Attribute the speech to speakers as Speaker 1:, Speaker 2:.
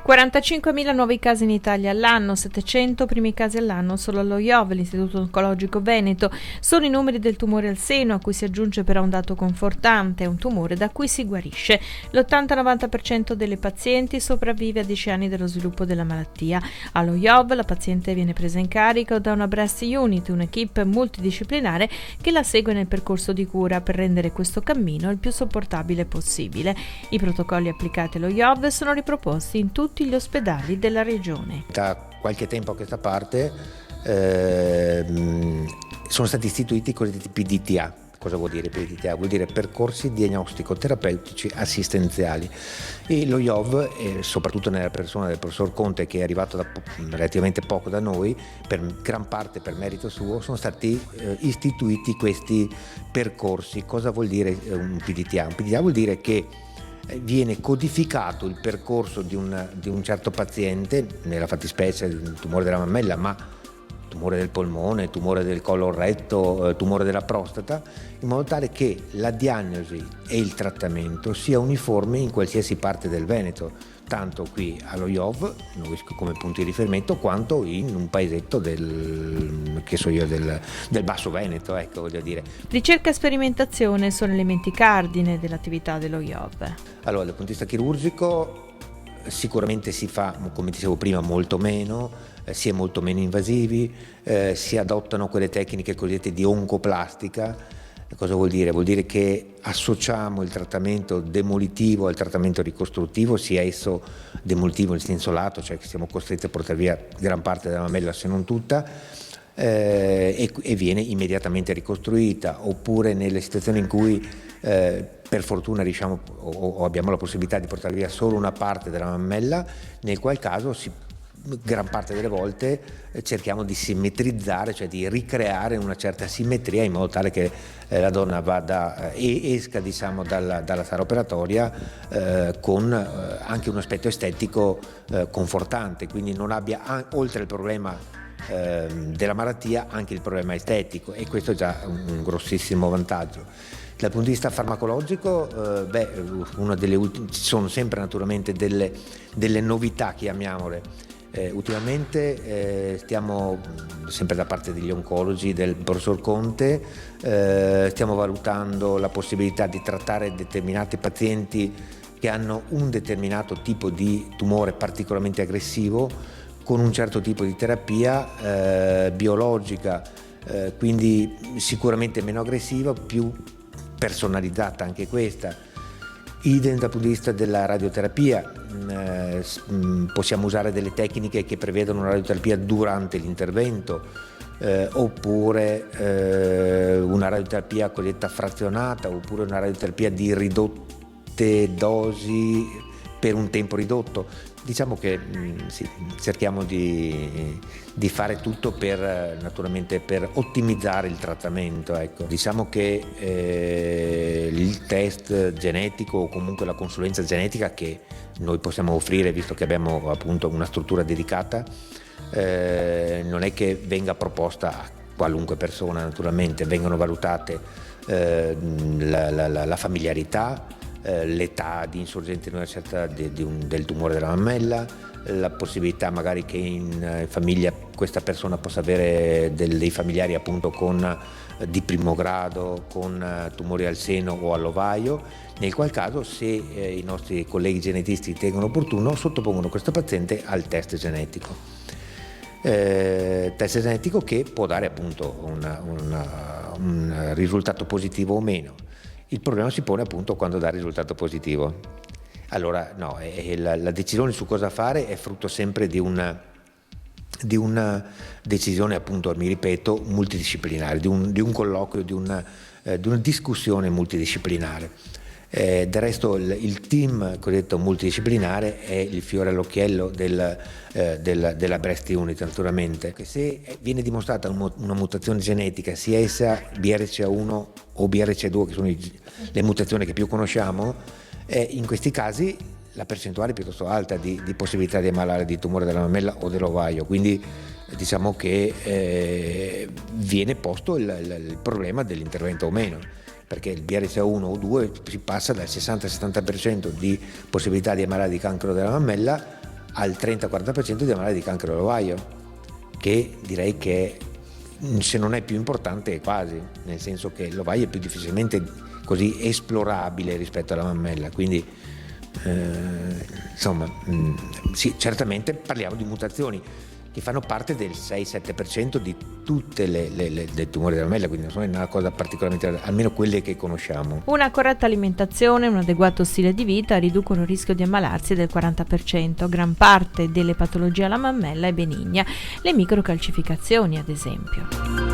Speaker 1: 45.000 nuovi casi in Italia all'anno, 700 primi casi all'anno solo allo IOV, l'Istituto Oncologico Veneto. Sono i numeri del tumore al seno, a cui si aggiunge però un dato confortante: è un tumore da cui si guarisce. L'80-90% delle pazienti sopravvive a 10 anni dallo sviluppo della malattia. Allo IOV la paziente viene presa in carico da una breast unit, un'equipe multidisciplinare che la segue nel percorso di cura per rendere questo cammino il più sopportabile possibile. I protocolli applicati allo IOV sono riproposti in tutti gli ospedali della regione.
Speaker 2: Da qualche tempo a questa parte sono stati istituiti i cosiddetti PDTA. Cosa vuol dire PDTA? Vuol dire percorsi diagnostico-terapeutici assistenziali, e lo IOV, soprattutto nella persona del professor Conte, che è arrivato da relativamente poco da noi, per gran parte per merito suo, sono stati istituiti questi percorsi. Cosa vuol dire un PDTA? Un PDTA vuol dire che viene codificato il percorso di un certo paziente, nella fattispecie un tumore della mammella, ma tumore del polmone, tumore del colon retto, tumore della prostata, in modo tale che la diagnosi e il trattamento sia uniforme in qualsiasi parte del Veneto, tanto qui allo IOV, noi come punto di riferimento, quanto in un paesetto del Basso Veneto, ecco, voglio dire.
Speaker 1: Ricerca e sperimentazione sono elementi cardine dell'attività dello IOV.
Speaker 2: Allora, dal punto di vista chirurgico sicuramente si fa, come dicevo prima, molto meno, si è molto meno invasivi, si adottano quelle tecniche cosiddette di oncoplastica. Cosa vuol dire? Vuol dire che associamo il trattamento demolitivo al trattamento ricostruttivo, sia esso demolitivo in senso lato, cioè che siamo costretti a portare via gran parte della mammella se non tutta, e viene immediatamente ricostruita, oppure nelle situazioni in cui per fortuna riusciamo o abbiamo la possibilità di portare via solo una parte della mammella, nel qual caso gran parte delle volte cerchiamo di simmetrizzare, cioè di ricreare una certa simmetria, in modo tale che la donna esca, diciamo, dalla sala operatoria con anche un aspetto estetico confortante, quindi non abbia oltre il problema della malattia anche il problema estetico, e questo è già un grossissimo vantaggio. Dal punto di vista farmacologico, ci sono sempre naturalmente delle novità, chiamiamole. Ultimamente stiamo, sempre da parte degli oncologi del professor Conte, stiamo valutando la possibilità di trattare determinati pazienti che hanno un determinato tipo di tumore particolarmente aggressivo con un certo tipo di terapia biologica, quindi sicuramente meno aggressiva, più personalizzata anche questa. Idem dal punto di vista della radioterapia, possiamo usare delle tecniche che prevedono una radioterapia durante l'intervento, oppure una radioterapia cosiddetta frazionata, oppure una radioterapia di ridotte dosi per un tempo ridotto. Diciamo che sì, cerchiamo di fare tutto naturalmente per ottimizzare il trattamento, ecco. Diciamo che il test genetico, o comunque la consulenza genetica che noi possiamo offrire, visto che abbiamo appunto una struttura dedicata, non è che venga proposta a qualunque persona, naturalmente vengono valutate la familiarità, l'età di insorgenza di una certa del tumore della mammella, la possibilità magari che in famiglia questa persona possa avere dei familiari appunto di primo grado, con tumori al seno o all'ovaio, nel qual caso, se i nostri colleghi genetisti ritengono opportuno, sottopongono questo paziente al test genetico. Test genetico che può dare appunto un risultato positivo o meno. Il problema si pone appunto quando dà risultato positivo. Allora no, la decisione su cosa fare è frutto sempre di una decisione, appunto, mi ripeto, multidisciplinare, di un colloquio, di una discussione multidisciplinare. Del resto il team cosiddetto multidisciplinare è il fiore all'occhiello della breast unit, naturalmente, che se viene dimostrata una mutazione genetica, sia essa BRCA1 o BRCA2, che sono le mutazioni che più conosciamo, in questi casi la percentuale è piuttosto alta di possibilità di ammalare di tumore della mammella o dell'ovaio, quindi diciamo che viene posto il problema dell'intervento o meno, perché il BRCA1 o 2 si passa dal 60-70% di possibilità di ammalare di cancro della mammella al 30-40% di ammalati di cancro dell'ovaio, che direi che se non è più importante è quasi, nel senso che l'ovaio è più difficilmente così esplorabile rispetto alla mammella, quindi sì, certamente parliamo di mutazioni che fanno parte del 6-7% di tutte le tumori della mammella, quindi non è una cosa particolarmente, almeno quelle che conosciamo.
Speaker 1: Una corretta alimentazione e un adeguato stile di vita riducono il rischio di ammalarsi del 40%. Gran parte delle patologie alla mammella è benigna, le microcalcificazioni ad esempio.